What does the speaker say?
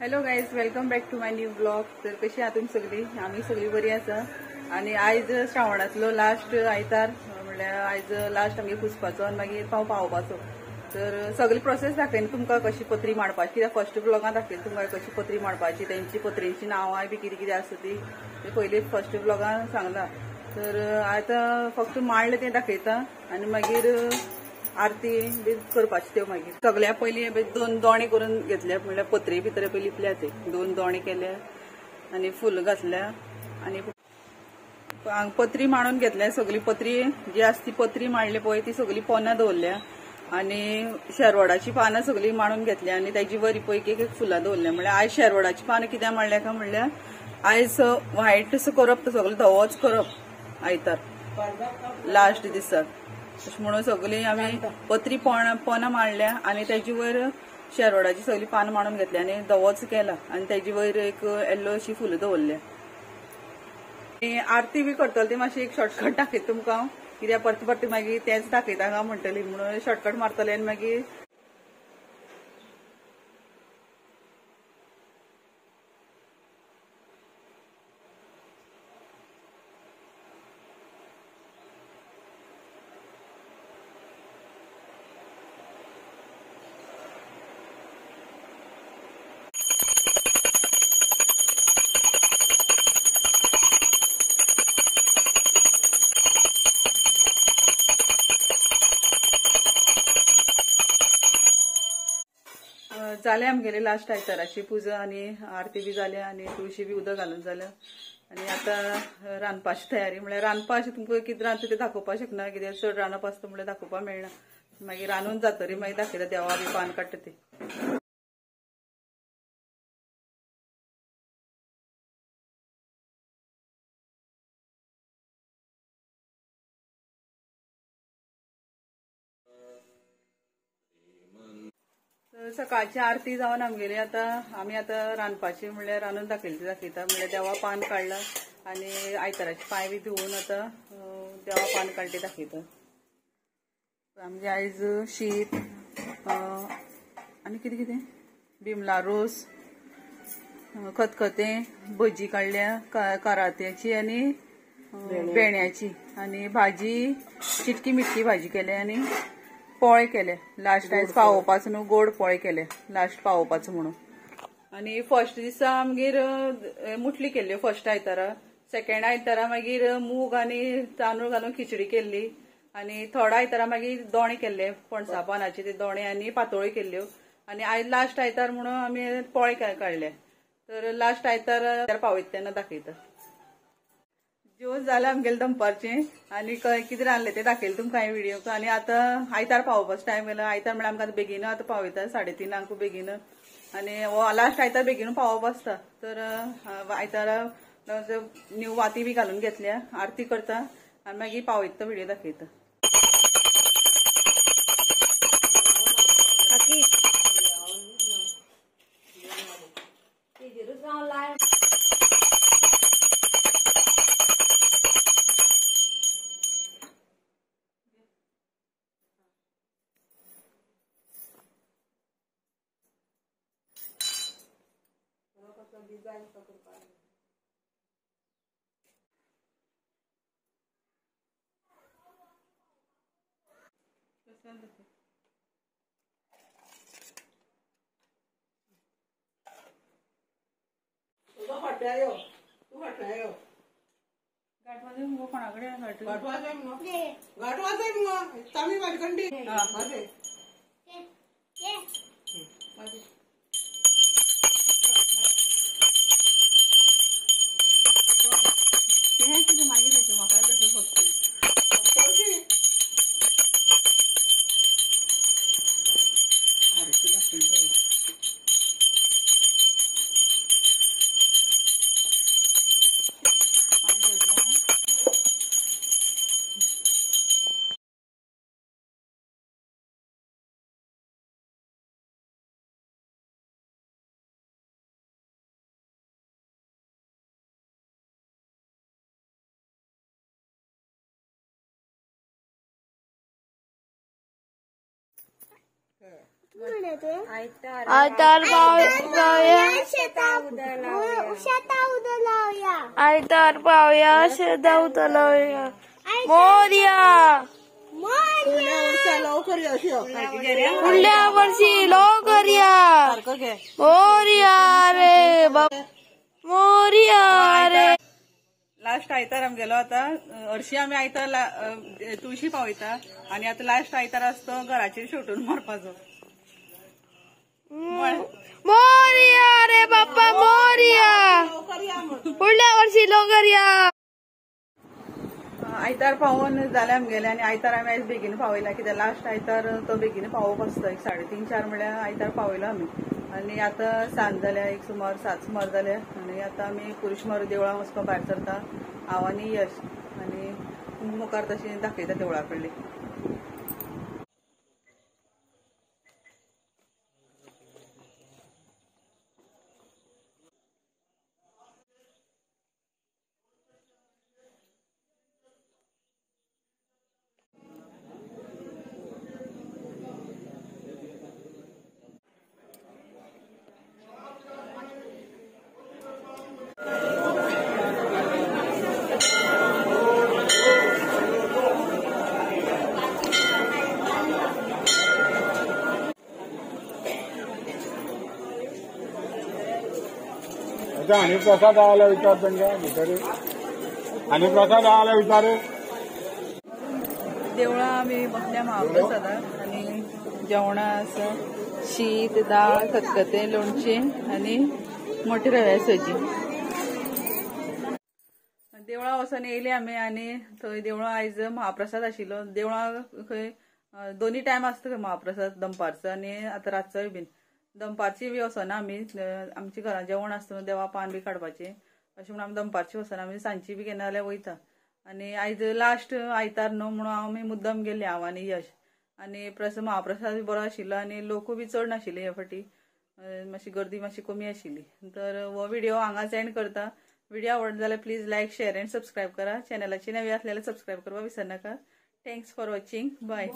Hello guys, welcome back to my new blog. तर कशी आहात तुम्ही सगळी? आम्ही सगळी बरी आसा. आणि आयज श्रावणातलो लास्ट आयतार म्हणल्यार आयज लास्ट आमगे पुसपाचो आनी मागीर पावोवपाचो. तर सगळी प्रोसेस दाखयन तुमकां कशी पत्री मांडपाची. कित्याक फर्स्ट ब्लॉगान दाखयली तुमकां कशी पत्री मांडपाची, तेंची पत्रेंची नांवां बी कितें कितें आसा ती पयलीं फर्स्ट ब्लॉगान सांगला. तर आतां फक्त मांडलें तें दाखयता आनी मागीर आरती बी करपाची. त्यो मागीर सगळ्या पयलीं दोन दोणे करून घेतल्या, म्हणल्यार पत्रे भितर पयलीं लिपल्या ते दोन दोणे केल्या आनी फुलां घातल्या आनी पत्री मांडून घेतल्या. सगळी पत्री जी आसा ती पत्री मांडली पळय ती सगळी पोनां दवरल्या आनी शेरवडाची पानां सगळी मांडून घेतल्या आनी ताजी वरी पळय एक फुलां दवरल्या. म्हणल्यार आयज शेरवडाची पानां कित्याक मांडल्या काय म्हणल्यार आयज व्हायट करप, तो सगळो धवोच करप आयतार लास्ट दिसाक. तशें म्हणून सगळी आमी पत्री पोनां मांडल्या आनी ताजी वयर शेरवडाची सगळी पानां मांडून घेतल्या आनी धवोच केला आनी ताजी वयर एक येल्लो अशी फुलां दवरल्या. आरती बी करतली ती मातशी एक शॉर्टकट दाखयता तुमकां, कित्याक परती परती मागीर तेंच दाखयता काय म्हणटली म्हणून शॉर्टकट मारतले आनी मागीर जाले आमगेली लास्ट आयताराची पुजा आनी आरती बी जाल्या आनी तुळशी बी उदक घालून जालें आनी आतां रांदपाची तयारी. म्हळ्यार रांदपा अशें तुमकां कितें रांदता तें दाखोवपाक शकना, कित्याक चड रांदप आसता म्हळ्यार दाखोवपाक मेळना. मागीर रांदून जातरी मागीर दाखयता देवा बी पान काडटा ते. सकाळची आरती जावन आमगेली आमी आतां रांदपाची म्हणल्यार रांदून दाखयता म्हणल्यार देवा पान काडला आनी आयताराचे पांय बी धुवून आतां देवा पान काडले दाखयता. आमगे आयज शीत आनी कितें कितें बिमला रोस, खतखतें, भजी काडल्या कारात्याची आनी भेण्याची आनी भाजी चिटकी मिटकी भाजी केली आनी पोळे केले. लास्ट आयज पावोवपाचो न्हू, गोड पोळे केले लास्ट पावोवपाचो म्हणून. आनी फर्स्ट दिसा आमगेर मुटली केल्ल्यो फर्स्ट आयतारा. सेकंड आयतारा मागीर मूग आनी तांदूळ घालून खिचडी केल्ली आनी थोडा आयतारा मागीर दोणे केल्ले पणसा पानाचे ते दोणे आनी पातोळ्यो केल्ल्यो आनी आयज लास्ट आयतार म्हणून आमी पोळे काडले. तर लास्ट आयतार पावयता तेन्ना दाखयता. जेवण जालें आमगेलें दनपारचें आनी कितें रांदलें तें दाखयलें तुमकां हांवें व्हिडियो. आनी आतां आयतार पावोवपाचो टायम येयलो. आयतार म्हळ्यार आमकां बेगीन आतां पावयता 3:30 बेगीन आनी हो लास्ट आयतार बेगीन पावोवप आसता. तर आयतारा न्यू वाती बी घालून घेतल्या, आरती करता आनी मागीर पावयता व्हिडियो दाखयता. कोणाकडे आयतार पावया आयतार पावया शेता उतलावया मोरया पुढल्या वर्षी लवकर या मोरया रे बाबा मोरया रे. लास्ट आयतार आमी गेलो आता हरशी आमी आयतार तुळशी पावयता आणि आता लास्ट आयतार असतो घराचेर शेवटून मारपाचो. मोरया रे बाप्पा मोरया पुढल्या वर्षी लवकर या. आयतार पावून जाले आमगेले आणि आयतार आमी आयज बेगीन पावयला कित्याक लास्ट आयतार तो बेगीन पावोवप आसता. एक 3:30-4 म्हळ्यार आयतार पावयलो आमी आणि आता सांज जाल्या एक सुमार 7 सुमार जाले आणि आता आमी कुरुशमार देवळां वचपाक भायर सरता हांव आनी यश आणि मुखार तशें दाखयता देवळा कडली. आणि प्रसाद आला विचार त्यांना भितर आणि प्रसाद आला विचार देवळा आमी बसल्या महाप्रसादाक आणि जेवणां आसा शीत दाळ खतखतें लोणचें आणि मोठी रव्या सजी. देवळा वचून येयले आमी आणि थंय देवळा आयज महाप्रसाद आशिल्लो. देवळा खंय 2 टायम आसता खंय महाप्रसाद दनपारचो आणि आता रातचोय बीन. दनपारची बी वचना आमी आमच्या घरां जेवण आसतना देवा पान बी काडपाचें अशें म्हणून आमी दनपारची वचना आमी सांजची बी केन्ना जाल्यार वयता. आणि आयज लास्ट आयतार न्हू म्हणून आमी मुद्दम गेल्ले हांव आनी यश आणि महाप्रसाद बी बरो आशिल्लो आणि लोक बी चड नाशिल्ले ह्या फाटी मातशी गर्दी मातशी कमी आशिल्ली. तर हो व्हिडिओ हांगाच एंड करता. व्हिडिओ आवडला जाल्यार please like share and subscribe करा. चॅनलाची नवी असलेल्या सबस्क्राईब करपाक विसरनाका. Thanks for watching. बाय.